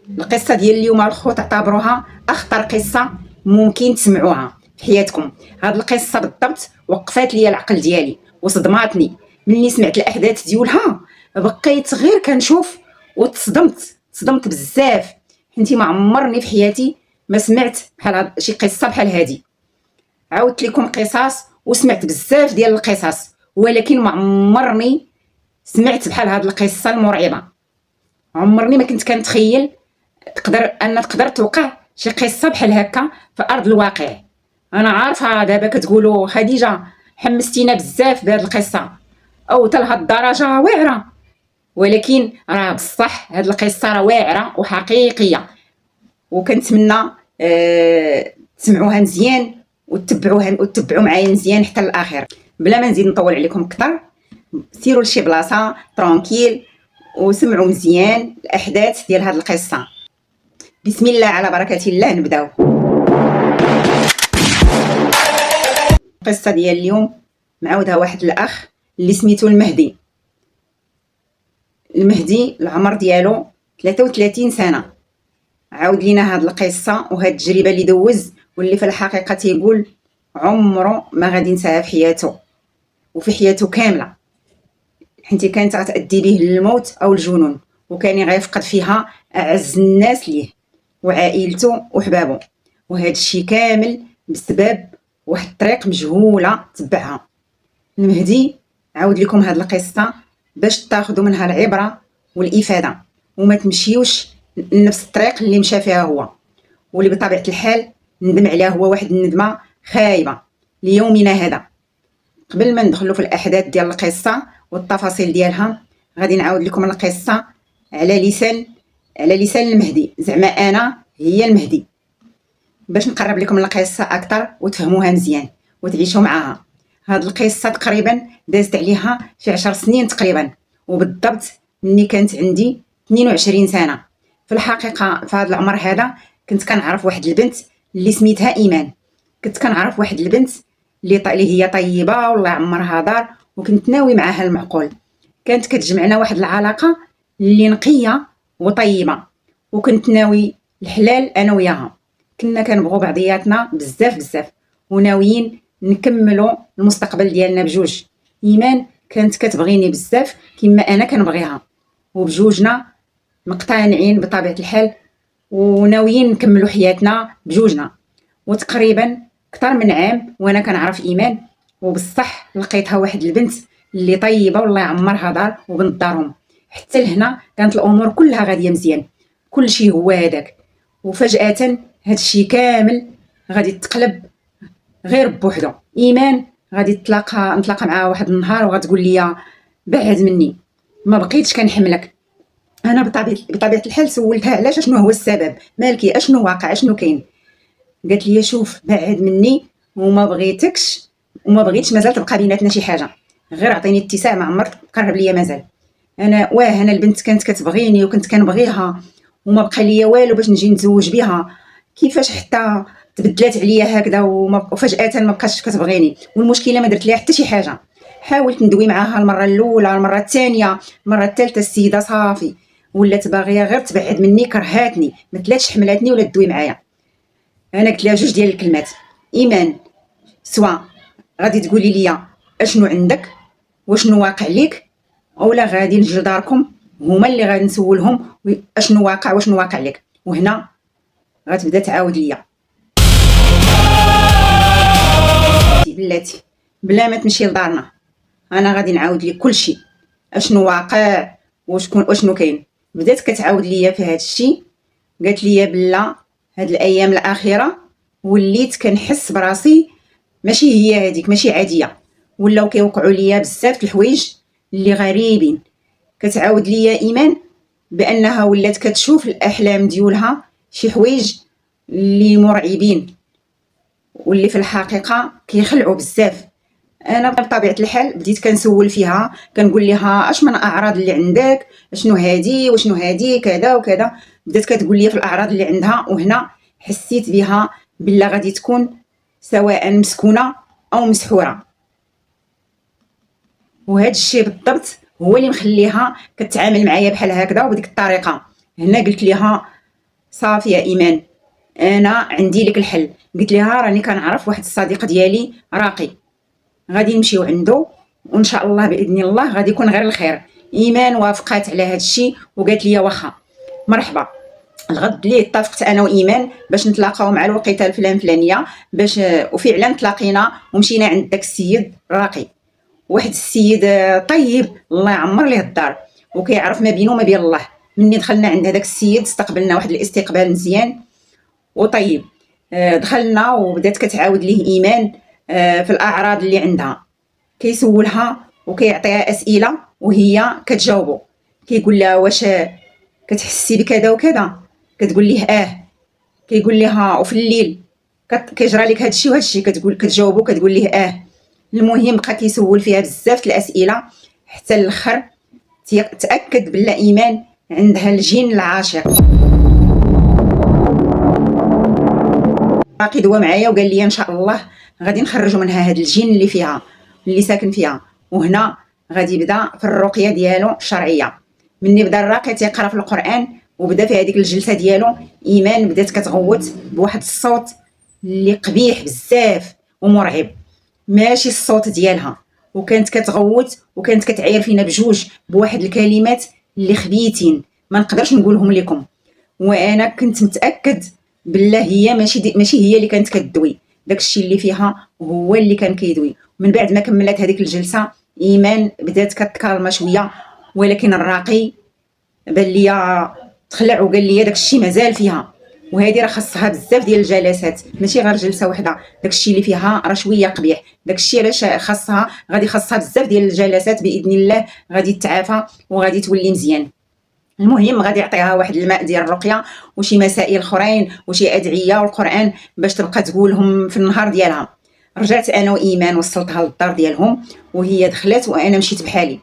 القصه ديال اليوم الخو تعتبروها اخطر قصه ممكن تسمعوها في حياتكم. هاد القصه بالضبط وقفات لي العقل ديالي وصدماتني. ملي سمعت الاحداث ديالها بقيت غير كنشوف وتصدمت بزاف، حيت ما عمرني في حياتي ما سمعت بحال شي قصه بحال هادي. عاودت لكم قصص وسمعت بزاف ديال القصص، ولكن ما عمرني سمعت بحال هاد القصه المرعبه. عمرني ما كنت كنتخيل تقدر توقع شي قصه بحال هكا في ارض الواقع. انا عارفه دابا كتقولوا خديجه حمستينا بزاف بهاد القصه او حتى لهاد الدرجه واعره، ولكن راه بصح هاد القصه راه واعره وحقيقيه، وكنتمنى تسمعوها مزيان وتتبعوا معايا مزيان حتى الاخر. بلا ما نزيد نطول عليكم اكثر، سيروا لشي بلاصه ترونكيل وسمعوا مزيان الاحداث ديال هاد القصه. بسم الله على بركه الله نبداو. القصه ديال اليوم معاودها واحد الاخ اللي سميتو المهدي. العمر ديالو 33 سنه. عاود لينا هاد القصه وهاد التجربه اللي دوز، واللي في الحقيقه تيقول عمره ما غادي ينساها في حياته وفي حياته كامله، حيت كانت غتأدي به للموت او الجنون، وكان غيفقد فيها اعز الناس ليه وعائلته وحبابه، وهذا الشيء كامل بسبب واحد الطريق مجهوله تبعها. المهدي عاود لكم هاد القصه باش تاخذوا منها العبره والافاده، وما تمشيوش نفس الطريق اللي مشى فيها هو، واللي بطبيعه الحال ندم عليها هو واحد الندمه خايبه ليومنا هذا. قبل ما ندخلوا في الاحداث ديال القصه والتفاصيل ديالها، غادي نعاود لكم القصه على لسان المهدي، زعما انا هي المهدي، باش نقرب لكم القصه اكثر وتفهموها مزيان وتعيشوا معاها. هاد القصه تقريبا دازت عليها شي 10 سنين تقريبا، وبالضبط مني كانت عندي 22 سنه. في الحقيقه في هذا العمر هذا كنت كنعرف واحد البنت اللي سميتها ايمان. كنت كنعرف واحد البنت اللي هي طيبه والله عمرها دار، وكنت ناوي معاها المعقول. كانت كتجمعنا واحد العلاقه اللي نقيه وطيبه، وكنت ناوي الحلال انا وياها. كنا كنبغوا بعضياتنا بزاف وناويين نكملوا المستقبل ديالنا بجوج. ايمان كانت كتبغيني بزاف كما انا كنبغيها، وبجوجنا مقتنعين بطبيعه الحال وناويين نكملوا حياتنا بجوجنا. وتقريبا اكثر من عام وانا كنعرف ايمان، وبصح لقيتها واحد البنت اللي طيبه والله يعمرها دار وبنت دارهم. حتى لهنا كانت الامور كلها غاديه مزيان، كل شيء هو هذاك. وفجاه هاد الشيء كامل غادي تقلب غير بوحدو. ايمان غادي نتلاقى معها واحد النهار وغتقول لي بعد مني، ما بقيتش كنحملك. انا بطبيعه الحال سولتها علاش، شنو هو السبب، مالكي اشنو واقع، اشنو كاين. قالت لي شوف بعد مني وما بغيتكش وما بغيتش مازال تبقى بيناتنا شي حاجه، غير عطيني اتساع، ما عمرك تقرب ليا مازال. انا البنت كانت كتبغيني وكنت كنبغيها، وما بقى ليا والو باش نجي نتزوج بها. كيفاش حتى تبدلات عليا هكذا وفجاه ما بقاش كتبغيني؟ والمشكله ما درت ليها حتى شي حاجه. حاولت ندوي معاها المره الاولى، المره الثانيه، المره الثالثه، السيده صافي ولات باغيه غير تبعد مني، كرهاتني، ما تلاتش حملاتني ولا تدوي معايا. انا قلت لها جوج ديال الكلمات: ايمان، سوا غادي تقولي لي اشنو عندك واشنو واقع ليك، اولا غادي نجي لداركم هما اللي غادي نسولهم اشنو واقع واشنو واقع لك. وهنا غتبدا تعاود ليا بلاتي بلا ما تمشي لدارنا، انا غادي نعاود لك كل شيء، اشنو واقع واشنو كاين. بدات كتعاود ليا في هذا الشيء. قالت لي بلا هاد الايام الاخيره وليت كنحس براسي ماشي هي هذيك، ماشي عاديه، ولاو كيوقعوا ليا بزاف الحوايج اللي غريبين. كتعاود ليا ايمان بانها ولات كتشوف الاحلام ديالها شي حوايج اللي مرعبين واللي في الحقيقه كيخلعوا بزاف. انا بطبيعه الحال بديت كنسول فيها، كنقول لها اش من اعراض اللي عندك، شنو هادي وشنو هادي كذا وكذا. بدات كتقول لي في الاعراض اللي عندها، وهنا حسيت بها بلا غادي تكون سواء مسكونه او مسحوره. وهذا الشيء بالضبط هو اللي مخليها كتعامل معايا بحال هكذا وبديك الطريقه. هنا قلت لها صافي يا ايمان، انا عندي لك الحل. قلت لها راني كنعرف واحد الصديق ديالي راقي، غادي نمشيو عنده وان شاء الله باذن الله غادي يكون غير الخير. ايمان وافقات على هذا الشيء وقالت لي واخا مرحبا. الغد اللي اتفقت انا وايمان باش نتلاقاو مع الوقيته الفلانيه باش، وفعلا تلاقينا ومشينا عند داك السيد راقي، واحد السيد طيب الله يعمر ليه الدار وكيعرف ما بينه وما بين الله. مني دخلنا عند هذاك السيد استقبلنا واحد الاستقبال مزيان وطيب. دخلنا وبدات كتعاود ليه ايمان في الاعراض اللي عندها، كيسولها وكيعطيها اسئله وهي كتجاوبه. كيقول لها واش كتحسي بكذا وكذا، كتقول ليه كيقول لها وفي الليل كيجرى لك هادشي وهادشي، كتجاوبو كتقول ليه المهم بقى كيسول فيها بزاف الاسئله حتى الاخر تاكد بلا ايمان عندها الجن العاشق. باقي دوا معايا وقال لي ان شاء الله غادي نخرجوا منها هاد الجن اللي فيها اللي ساكن فيها، وهنا غادي يبدا في الرقيه ديالو الشرعيه. مني بدا الراقي تيقرا في القران وبدا في هذيك الجلسه ديالو، ايمان بدات كتغوت بواحد الصوت اللي قبيح بزاف ومرعب، ماشي الصوت ديالها، وكانت كتغوت وكانت كتعاير فينا بجوج بواحد الكلمات اللي خبيتين ما نقدرش نقولهم لكم. وانا كنت متاكد بالله هي ماشي هي اللي كانت كتدوي، داكشي اللي فيها هو اللي كان كيدوي. من بعد ما كملت هذيك الجلسه ايمان بدات كتكالما شويه، ولكن الراقي بان ليا تخلع وقال لي داكشي مازال فيها، وهذه راه خاصها بزاف ديال الجلسات ماشي غير جلسه واحده. داكشي اللي فيها راه شويه قبيح، داكشي علاش خاصها بزاف ديال الجلسات باذن الله غادي تتعافى وغادي تولي مزيان. المهم غادي يعطيها واحد الماء ديال الرقيه وشي مسائل اخرين وشي ادعيه والقران باش تبقى تقولهم في النهار ديالها. رجعت انا وايمان وصلتها للدار ديالهم وهي دخلت وانا مشيت بحالي.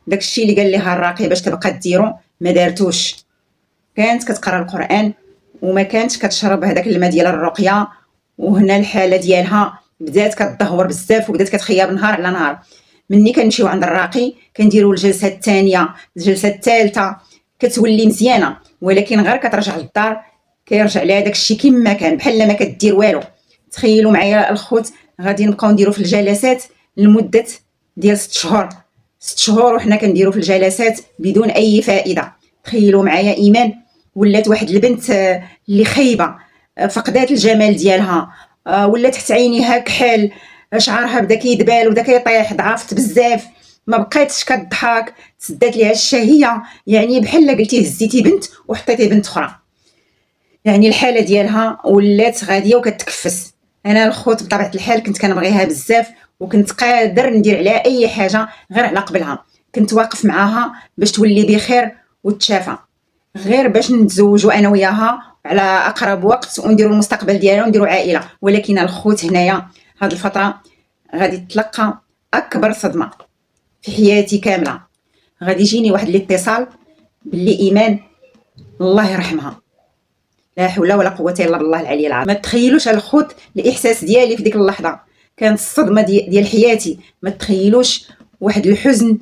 داكشي اللي قال لها الراقي باش تبقى ديرو ما دارتوش، كانت كتقرا القران وما كانتش كتشرب هذاك الماء ديال الرقيه، وهنا الحاله ديالها بدات كتدهور بزاف وبدات كتخيب نهار على نهار. مني كنمشيو عند الراقي كنديروا الجلسه الثانيه الجلسه الثالثه كتولي مزيانه، ولكن غير كترجع للدار كيرجع لها داكشي كما كان بحال ما كدير والو. تخيلوا معايا الخوت غادي نبقاو نديروا في الجلسات لمده ديال 6 شهور، 6 شهور وحنا كنديروا في الجلسات بدون اي فائده. تخيلوا معايا ايمان ولات واحد البنت اللي خايبه، فقدات الجمال ديالها، ولات تحت عينيها كحل، شعرها بدا كيدبال وبدا كيطيح، ضعفت بزاف، ما بقيتش كتضحك، تسدات ليها الشهيه، يعني بحال قلتي هزيتي بنت وحطيتي بنت اخرى. يعني الحاله ديالها ولات غاديه وكتكفس. انا الخوت بطبيعه الحال كنت كنبغيها بزاف وكنت قادر ندير عليها اي حاجه غير على قبلها، كنت واقف معاها باش تولي بخير وتشافى، غير باش نتزوجوا انا وياها على اقرب وقت ونديروا المستقبل ديالنا ونديروا عائله. ولكن الخوت هنايا هاد الفتره غادي تلقى اكبر صدمه في حياتي كامله. غادي يجيني واحد الاتصال باللي ايمان الله يرحمها، لا حول ولا قوه الا بالله العلي العظيم. ما تخيلوش الخوت الاحساس ديالي في ديك اللحظه، كانت الصدمه ديال حياتي. ما تخيلوش واحد الحزن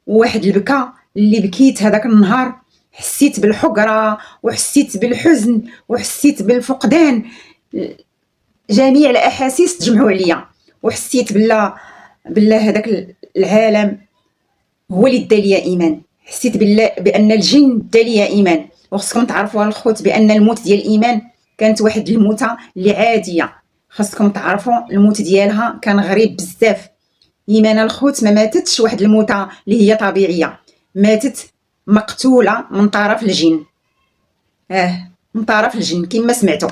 وواحد البكاء اللي بكيت هذاك النهار، حسيت بالحقره وحسيت بالحزن وحسيت بالفقدان، جميع الاحاسيس تجمعوا عليا، وحسيت بالله هذاك العالم هو اللي دا ليا ايمان. حسيت بالله بان الجن دا ليا ايمان. وخصكم تعرفوا الخوت بان الموت ديال ايمان كانت واحد الموتة اللي عاديه، خصكم تعرفوا الموت ديالها كان غريب بزاف. ايمان الخوت ما ماتتش واحد الموتة اللي هي طبيعيه، ماتت مقتوله من طرف الجن. من طرف الجن كما سمعتوا.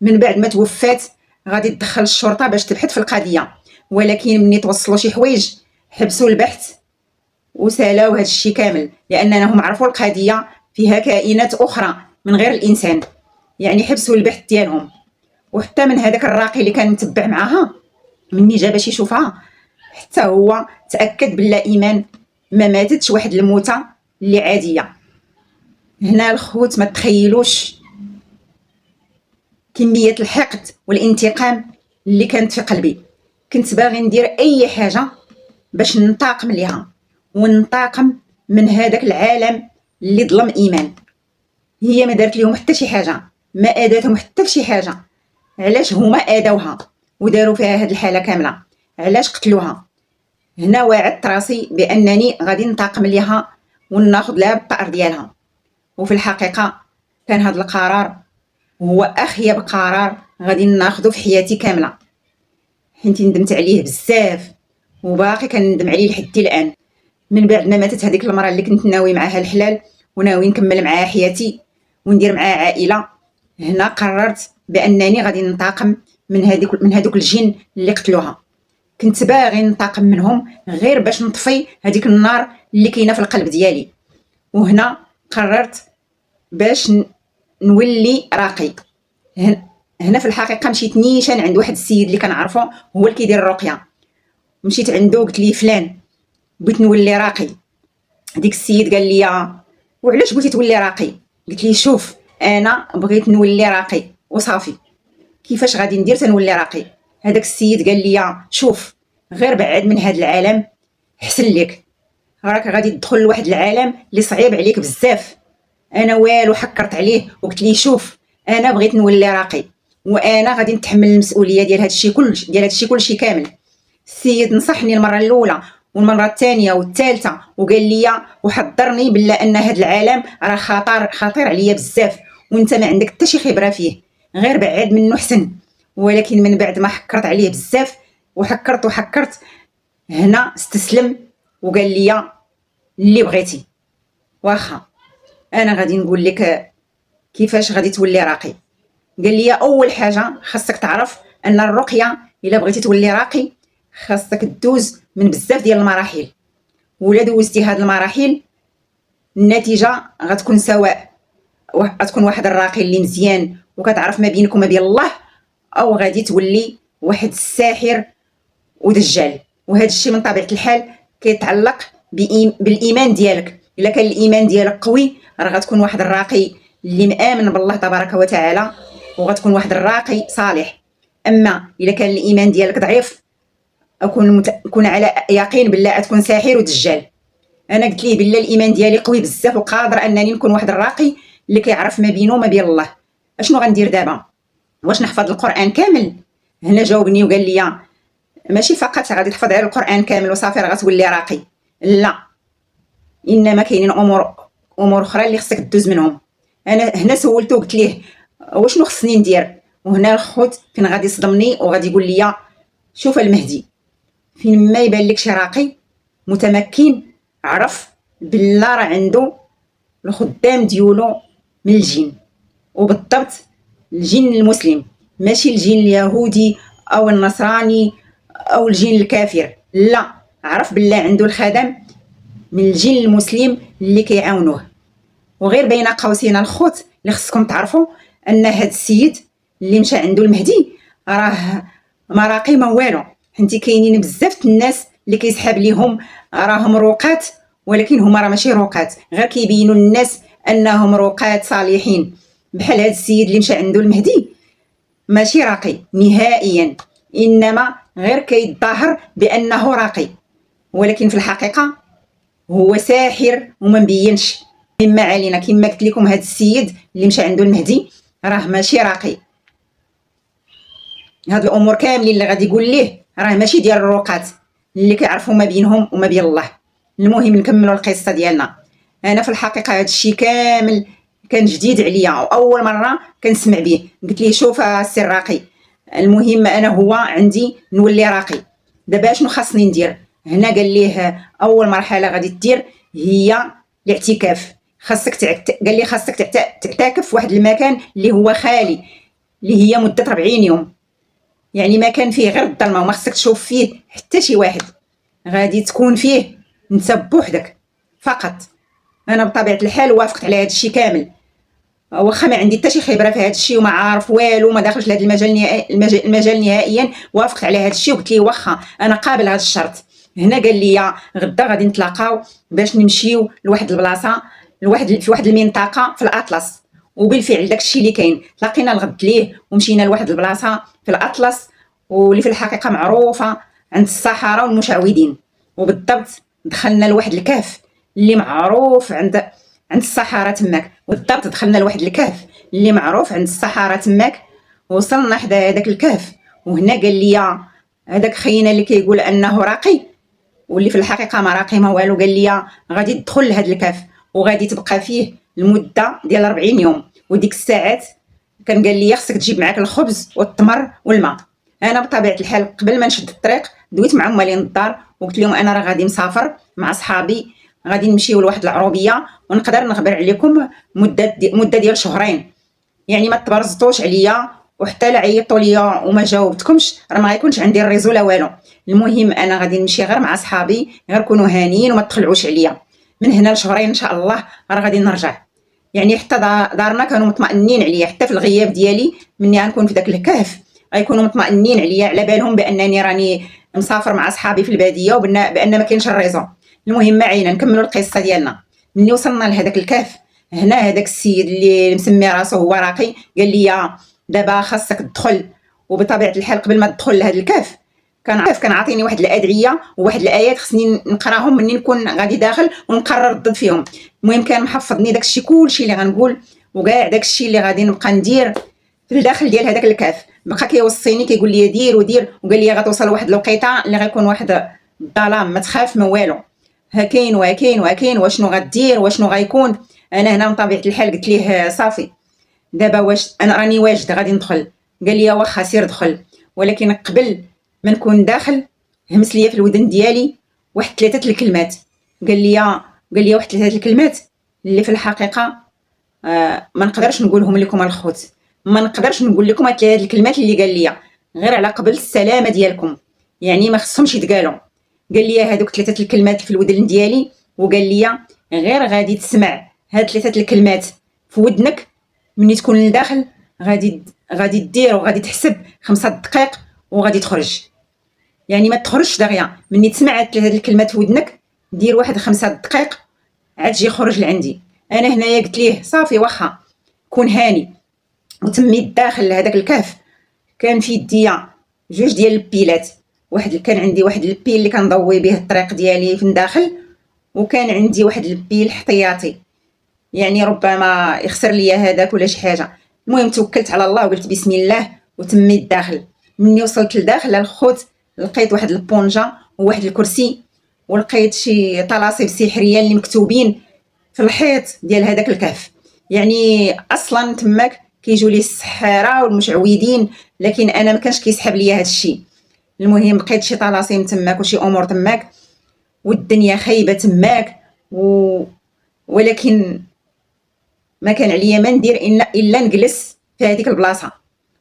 من بعد ما توفات غادي تدخل الشرطه باش تبحث في القضيه، ولكن ملي توصلوا شي حوايج حبسوا البحث وسالاو هذا الشيء كامل، لانهم عرفوا القضيه فيها كائنات اخرى من غير الانسان، يعني حبسوا البحث ديالهم. وحتى من هذاك الراقي اللي كان متبع معاها مني جا باش يشوفها حتى هو تاكد بالله ايمان ما ماتتش واحد الموتة اللي عاديه. هنا الخوت ما تخيلوش كميه الحقد والانتقام اللي كانت في قلبي. كنت باغي ندير اي حاجه باش ننتقم ليها وننتقم من هذاك العالم اللي ظلم ايمان. هي ما دارت لهم حتى شي حاجه، ما اذاتهم حتى في شي حاجه. علاش هما اذوها وداروا فيها هاد الحاله كامله؟ علاش قتلوها؟ هنا وعدت راسي بانني غادي ننتقم ليها وناخذ لها بالطار ديالها. وفي الحقيقه كان هذا القرار هو اخيب قرار غادي ناخذه في حياتي كامله، حيت ندمت عليه بزاف وباقي كندم عليه لحد الان. من بعد ما ماتت هذيك المراه اللي كنت ناوي معاها الحلال وناوي نكمل معاها حياتي وندير معاها عائله، هنا قررت بانني غادي ننتقم من هذوك الجن اللي قتلوها. كنت باغي ننتقم منهم غير باش نطفي هذيك النار اللي كاينه في القلب ديالي. وهنا قررت باش نولي راقي. هنا في الحقيقه مشيت نيشان عند واحد السيد اللي كنعرفه هو اللي كيدير الرقيه. مشيت عنده قلت ليه فلان بغيت نولي راقي. ديك السيد قال لي وعلاش بغيتي تولي راقي؟ قلت ليه شوف انا بغيت نولي راقي وصافي، كيفاش غادي ندير تنولي راقي؟ هذاك السيد قال لي شوف غير بعد من هذا العالم حسن لك، راك غادي تدخل لواحد العالم اللي صعيب عليك بزاف. انا والو حكرت عليه وقلت ليه شوف انا بغيت نولي راقي وانا غادي نتحمل المسؤوليه ديال هذا الشيء كلشي كامل. السيد نصحني المره الاولى والمره الثانيه والثالثه وقال لي وحضرني بلا ان هذا العالم راه خطير عليا بزاف وانت ما عندك حتى شي خبره فيه، غير بعد منه حسن. ولكن من بعد ما حكرت عليه بزاف وحكرت هنا استسلم وقال لي اللي بغيتي. واخا انا غادي نقول لك كيفاش غادي تولي راقي. قال لي اول حاجه خاصك تعرف ان الرقيه الا بغيتي تولي راقي خاصك تدوز من بزاف ديال المراحل، ولا دوزتي هاد المراحل النتيجه غتكون سواء غتكون واحد الراقي اللي مزيان وكتعرف ما بينك وما بين الله، او غادي تولي واحد الساحر ودجال. وهذا الشيء من طبيعه الحال كيتعلق بالايمان ديالك. الا كان الايمان ديالك قوي راه غتكون واحد الراقي اللي مآمن بالله تبارك وتعالى وغتكون واحد الراقي صالح. اما الا كان الايمان ديالك ضعيف كون على يقين بالله تكون ساحر ودجال. انا قلت ليه بالله الايمان ديالي قوي بزاف وقادر انني نكون واحد الراقي اللي كيعرف ما بينه وما بين الله. اشنو غندير دابا؟ واش نحفظ القران كامل؟ هنا جاوبني وقال لي ماشي فقط غادي تحفظ على القران كامل وصافي راه غتولي راقي، لا، انما كاينين امور اخرى اللي خصك تدوز منهم. انا هنا سولته قلت ليه واشنو خصني ندير؟ وهنا الخوت فين غادي يصدمني وغادي يقول لي شوف المهدي فين ما يبان لك شي راقي متمكن عرف بالله راه عنده الخدام ديالو من الجن، وبالضبط الجن المسلم ماشي الجن اليهودي او النصراني او الجن الكافر، لا، عرف بالله عنده الخدم من الجن المسلم اللي كيعاونوه. وغير بين قوسين الخوت اللي خصكم تعرفوا ان هذا السيد اللي مشى عنده المهدي راه ما راقي ما والو، حيت كاينين بزاف الناس اللي كيسحاب ليهم راهم روقات ولكن هما راه ماشي روقات، غير كيبينوا للناس انهم روقات صالحين. بحال هذا السيد اللي مشى عنده المهدي ماشي راقي نهائيا، انما غير كيتظاهر بانه راقي ولكن في الحقيقه هو ساحر وما مبينش. مما علينا كما قلت لكم هذا السيد اللي مشى عنده المهدي راه ماشي راقي. هاد الامور كاملين اللي غادي يقول ليه راه ماشي ديال الروقات اللي كيعرفوا ما بينهم وما بين الله. المهم نكملوا القصه ديالنا. انا في الحقيقه هذا الشيء كامل كان جديد عليا واول مره كنسمع به. قلت ليه شوف السي الراقي، المهم انا هو عندي نولي راقي، دابا شنو خاصني ندير؟ هنا قال ليه اول مرحله غادي دير هي الاعتكاف. قال لي خاصك تعتكف في واحد المكان اللي هو خالي، اللي هي مده 40 يوم، يعني ما كان فيه غير الظلمه وما خصك تشوف فيه حتى شي واحد، غادي تكون فيه انت بوحدك فقط. انا بطبيعه الحال وافقت على هذا الشيء كامل، واخا ما عندي حتى شي خبره في هذا الشيء وما عارف والو ما داخلش لهذا المجال نهائيا. وافقت على هذا الشيء وقلت ليه واخا انا قابل هذا الشرط. هنا قال لي غدا غادي نتلاقاو باش نمشيو لواحد البلاصه في واحد المنطقه في الاطلس. وبالفعل داك الشيء اللي كاين، تلاقينا الغد ليه ومشينا لواحد البلاصه في الاطلس واللي في الحقيقه معروفه عند السحره والمشعوذين. وبالضبط دخلنا لواحد الكهف اللي معروف عند عند الصحراء تماك، وبالضبط دخلنا لواحد الكهف اللي معروف عند الصحراء تماك. وصلنا حدا هذاك الكهف، وهنا قال لي هذاك خينا اللي كيقول انه راقي واللي في الحقيقه ما راقي ما والو، قال لي غادي تدخل لهذا الكهف وغادي تبقى فيه المده ديال 40 يوم، وديك الساعات كان قال لي خصك تجيب معاك الخبز والتمر والماء. انا بطبيعه الحال قبل ما نشد الطريق دويت مع مالين الدار وقلت لهم انا راه غادي مسافر مع صحابي، غادي نمشيو لواحد العروبيه ونقدر نخبر عليكم مده ديال شهرين، يعني ما تبرزطوش عليا وحتى لا عيطوا ليا وما جاوبتكمش راه ما غيكونش عندي الريزو لا والو. المهم انا غادي نمشي غير مع صحابي، غير كونوا هانيين وما تخلعوش عليا. من هنا لشهرين ان شاء الله راه غادي نرجع. يعني حتى دارنا كانوا مطمئنين عليا، حتى في الغياب ديالي مني غنكون في داك الكهف غيكونوا مطمئنين عليا على بالهم بانني راني مسافر مع صحابي في الباديه وبان ما كاينش الريزو. المهم ما علينا، نكملوا القصه ديالنا. ملي وصلنا لهداك الكهف هنا هذاك السيد اللي مسمي راسو هو راقي قال لي دابا خاصك تدخل. وبطبيعه الحال قبل ما تدخل لهذا الكهف كان عاطيني واحد الادعيه وواحد الايات خصني نقراهم مني نكون غادي داخل ونقرر ردد فيهم. المهم كان محفظني داكشي كلشي اللي غنقول وكاع داكشي اللي غادي نبقى ندير في الداخل ديال هذاك الكهف. بقى كيوصيني كيقول لي دير ودير، وقال لي غتوصل لواحد الوقيته اللي غيكون واحد الظلام ما تخاف ما والو، ها كاين وكاين وكاين واشنو غدير واشنو غيكون. انا هنا من طبيعه الحال قلت ليه صافي دابا واش انا راني واجد غادي ندخل. قال لي واخا سير دخل، ولكن قبل ما نكون داخل همس ليا في الودن ديالي واحد 3 الكلمات. قال لي واحد 3 الكلمات اللي في الحقيقه ما نقدرش نقولهم لكم الخوت، ما نقدرش نقول لكم هاد 3 الكلمات اللي قال لي غير على قبل السلامه ديالكم، يعني ما خصهمش يتقالوا. قال لي هذوك 3 الكلمات في الودن ديالي، وقال لي غير غادي تسمع هاد 3 الكلمات في ودنك مني تكون لداخل غادي دير وغادي تحسب 5 دقائق وغادي تخرج. يعني ما تخرجش دغيا، مني تسمع هاد 3 الكلمات في ودنك دير واحد 5 دقائق عاد تجي خرج لعندي. انا هنايا قلت ليه صافي واخا كون هاني. وتميت داخل لهداك الكهف. كان في يديا 2 ديال البيلات، كان عندي واحد البيل اللي كنضوي به الطريق ديالي في الداخل، وكان عندي واحد البيل احتياطي يعني ربما يخسر ليا هذاك ولا شي حاجه. المهم توكلت على الله وقلت بسم الله وتميت داخل. مني وصلت لداخل الخوت لقيت واحد البونجا وواحد الكرسي، ولقيت شي طلاسم سحريه اللي مكتوبين في الحيط ديال هذاك الكهف. يعني اصلا تماك كيجوا لي السحاره والمشعوذين، لكن انا ما كانش كيسحب ليا هذا الشيء. المهم لقيت شي طلاسم تماك وشي امور تماك، والدنيا خايبه تماك ولكن ما كان عليا ما ندير الا نجلس في هذيك البلاصه.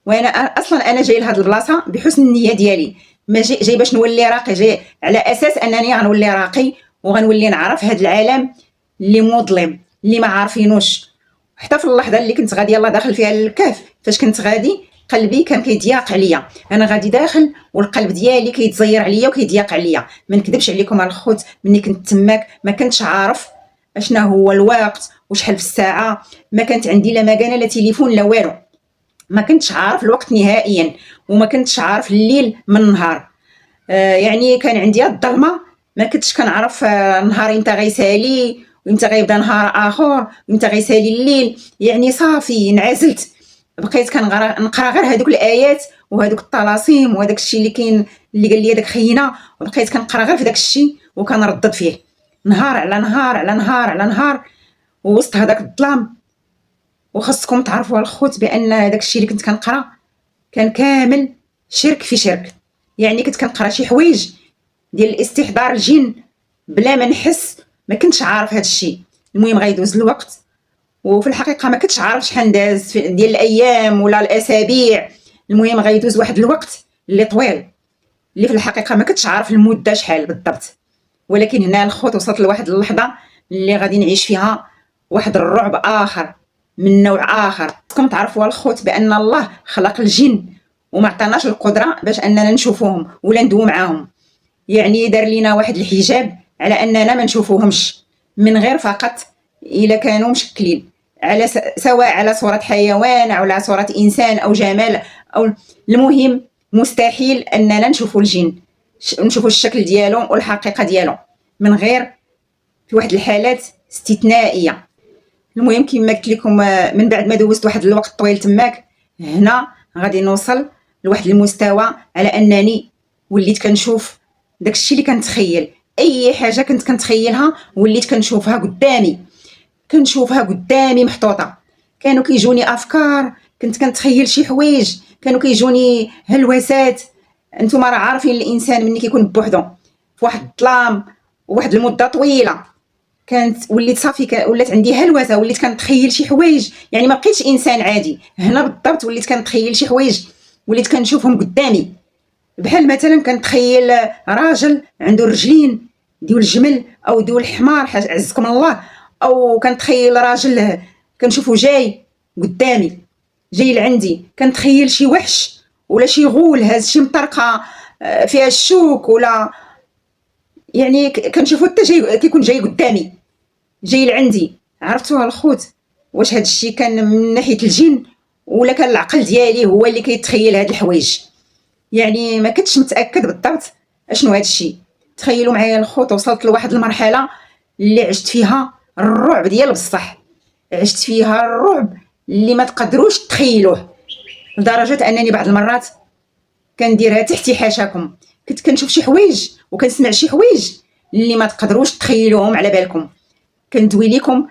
وانا اصلا انا جاي لهاد البلاصه بحسن النيه ديالي، ما جاي باش نولي راقي، جاي على اساس انني غنولي راقي وغنولي نعرف هاد العالم اللي مظلم اللي ما عارفينوش. حتى في اللحظه اللي كنت غادي يلاه داخل فيها الكهف، فاش كنت غادي قلبي كان كيضيق عليا، انا غادي داخل والقلب ديالي كيتزير عليا وكيضيق عليا. ما نكذبش عليكم الخوت، ملي كنت تماك ما كنتش عارف اشنا هو الوقت وشحال في الساعه، ما كانت عندي لا مكانه لا تليفون لا والو، ما كنتش عارف الوقت نهائيا، وما كنتش عارف الليل من النهار. يعني كان عندي الظلمه، ما كنتش كنعرف النهار امتى غيسالي وامتى غيبدا نهار اخر وامتى غيسالي الليل. يعني صافي انعزلت، بقيت كنقرا غير هذوك الايات وهذوك الطلاسم وهذاك الشيء اللي كاين اللي قال لي داك خينا، وبقيت كنقرا غير في داك الشيء وكنردد فيه نهار على نهار على نهار على نهار وسط هذاك الظلام. وخصكم تعرفوا الخوت بان هذاك الشيء اللي كنت كنقرا كان كامل شرك في شرك. يعني كنت كنقرا شي حوايج ديال استحضار الجن بلا ما نحس، ما كنتش عارف هذا الشيء. المهم غيدوز الوقت، وفي الحقيقه ما كنتش عارف شحال داز ديال الايام ولا الاسابيع. المهم غيدوز واحد الوقت اللي طويل، اللي في الحقيقه ما كنتش عارف المده شحال بالضبط. ولكن هنا الخوت وصلت لواحد اللحظه اللي غادي نعيش فيها واحد الرعب اخر من نوع اخر. كم تعرفوا الخوت بان الله خلق الجن وما عطاناش القدره باش اننا نشوفوهم ولا ندوو معاهم. يعني دار لينا واحد الحجاب على اننا ما نشوفوهمش، من غير فقط الا كانوا مشكلين على سواء على صوره حيوان او على صوره انسان او جمال او المهم مستحيل اننا نشوفوا الجن، نشوفوا الشكل ديالو والحقيقه ديالو من غير في واحد الحالات استثنائيه. المهم كما قلت لكم من بعد ما دوزت واحد الوقت طويل تماك، هنا غادي نوصل لواحد المستوى على انني وليت كنشوف داكشي اللي كنتخيل. اي حاجه كنت كنتخيلها وليت كنشوفها قدامي محطوطه. كانوا كيجوني افكار، كنت كنتخيل شي حوايج، كانوا كيجوني هلوسات. انتما راه عارفين الانسان ملي كيكون بوحدو في واحد الظلام وواحد المده طويله، وليت صافي ولات عندي هلوسه، وليت كنتخيل شي حوايج، يعني ما بقيتش انسان عادي. هنا بالضبط وليت كنتخيل شي حوايج، وليت كنشوفهم قدامي. بحال مثلا كنتخيل راجل عنده رجلين ديال الجمل او ديال الحمار عزكم الله، او كنتخيل راجل كنشوفه جاي قدامي، جاي لعندي. كنتخيل شي وحش ولا شي غول هاز شي مطرقه فيها الشوك، ولا يعني كنشوفو حتى جاي كيكون جاي قدامي، جاي لعندي. عرفتوها الخوت؟ واش هاد الشيء كان من ناحيه الجن ولا كان العقل ديالي هو اللي كيتخيل هاد الحوايج؟ يعني ما كنتش متاكد بالضبط اشنو هاد الشيء. تخيلوا معايا الخوت، وصلت لواحد المرحله اللي عشت فيها الرعب ديال بصح، عشت فيها الرعب اللي ما تقدروش تخيلوه، لدرجه انني بعض المرات كنديرها تحت حاشاكم. كنت كنشوف شي حوايج وكنسمع شي حوايج اللي ما تقدروش تخيلوهم على بالكم. كندوي لكم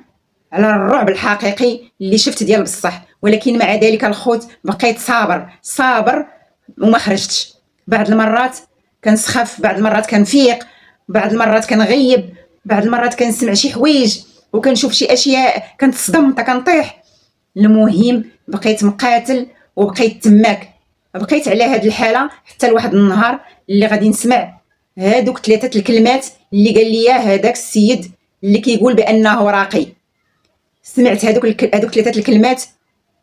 على الرعب الحقيقي اللي شفت ديال بصح، ولكن مع ذلك الخوت بقيت صابر وما خرجتش. بعض المرات كنسخف، بعض المرات كنفيق، بعض المرات كنغيب، بعض المرات كنسمع شي حوايج وكنشوف شي اشياء كنتصدم حتى كنطيح. المهم بقيت مقاتل وبقيت تماك، بقيت على هاد الحاله حتى لواحد النهار اللي غادي نسمع هادوك 3 الكلمات اللي قال لي هذاك السيد اللي كيقول بانه راقي. سمعت هادوك 3 الكلمات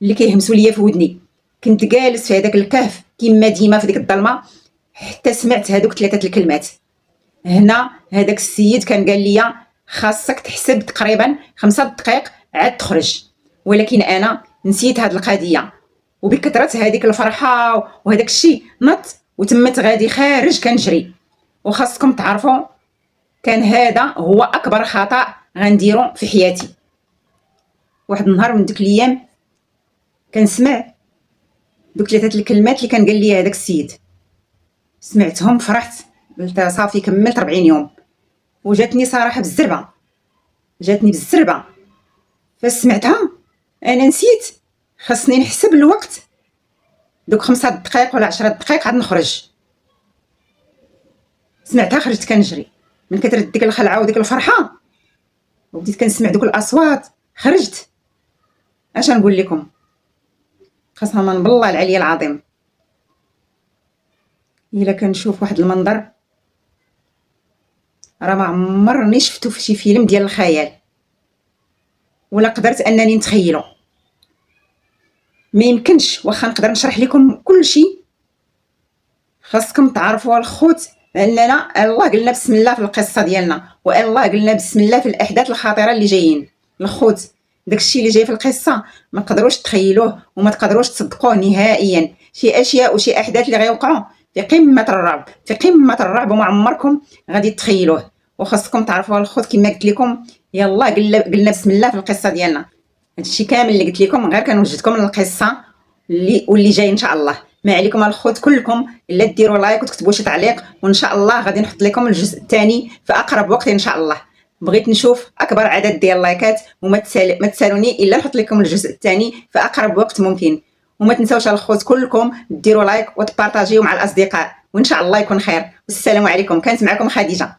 اللي كيهمسوا ليا في ودني. كنت جالس في هذاك الكهف كما ديما في ديك الظلمه حتى سمعت هادوك 3 الكلمات. هنا هذاك السيد كان قال لي خاصك تحسب تقريبا 5 دقائق عاد تخرج، ولكن انا نسيت هاد القضيه، وبكثره هذيك الفرحه وهذاك الشيء نط وتمت غادي خارج كنجري. وخاصكم تعرفوا كان هذا هو اكبر خطا غنديرو في حياتي. واحد النهار من ديك الايام كنسمع دوك 3 الكلمات اللي كان قال لي هذاك السيد، سمعتهم فرحت، قلت صافي كملت 40 يوم. وجاتني صراحه بالزربه، فسمعتها انا نسيت خاصني نحسب الوقت، دوك 5 دقائق ولا 10 دقائق عاد نخرج. سمعتها خرجت كنجري من كثرة ديك الخلعه وديك الفرحه، وبديت كنسمع دوك الاصوات. خرجت. اش نقول لكم، قسما بالله العلي العظيم الا كنشوف واحد المنظر راه ما عمرني شفتو في شي فيلم ديال الخيال ولا قدرت انني نتخيلو. ما يمكنش، واخا نقدر نشرح لكم كل شيء. خاصكم تعرفوا الخوت اننا الله قلنا بسم الله في القصه ديالنا، والله قلنا بسم الله في الاحداث الخطيره اللي جايين. الخوت داكشي اللي جاي في القصه ما تقدروش تخيلوه وما تقدروش تصدقوه نهائيا. شي اشياء وشي احداث اللي غيوقعوا في قمه الرعب وما عمركم غادي تخيلوه. وخاصكم تعرفوا الخوت كما قلت لكم، يلا قلنا بسم الله في القصه ديالنا. هادشي كامل اللي قلت لكم غير كنوجدكم القصه واللي جاي ان شاء الله. ما عليكم الخوت كلكم الا ديروا لايك وتكتبوا شي تعليق، وان شاء الله غادي نحط لكم الجزء الثاني في اقرب وقت ان شاء الله. بغيت نشوف اكبر عدد ديال اللايكات، وما تسالوني الا نحط لكم الجزء الثاني في اقرب وقت ممكن. وما تنساوش الخوت كلكم ديروا لايك وتبارطاجيو مع الاصدقاء، وان شاء الله يكون خير. والسلام عليكم. كانت معكم خديجه.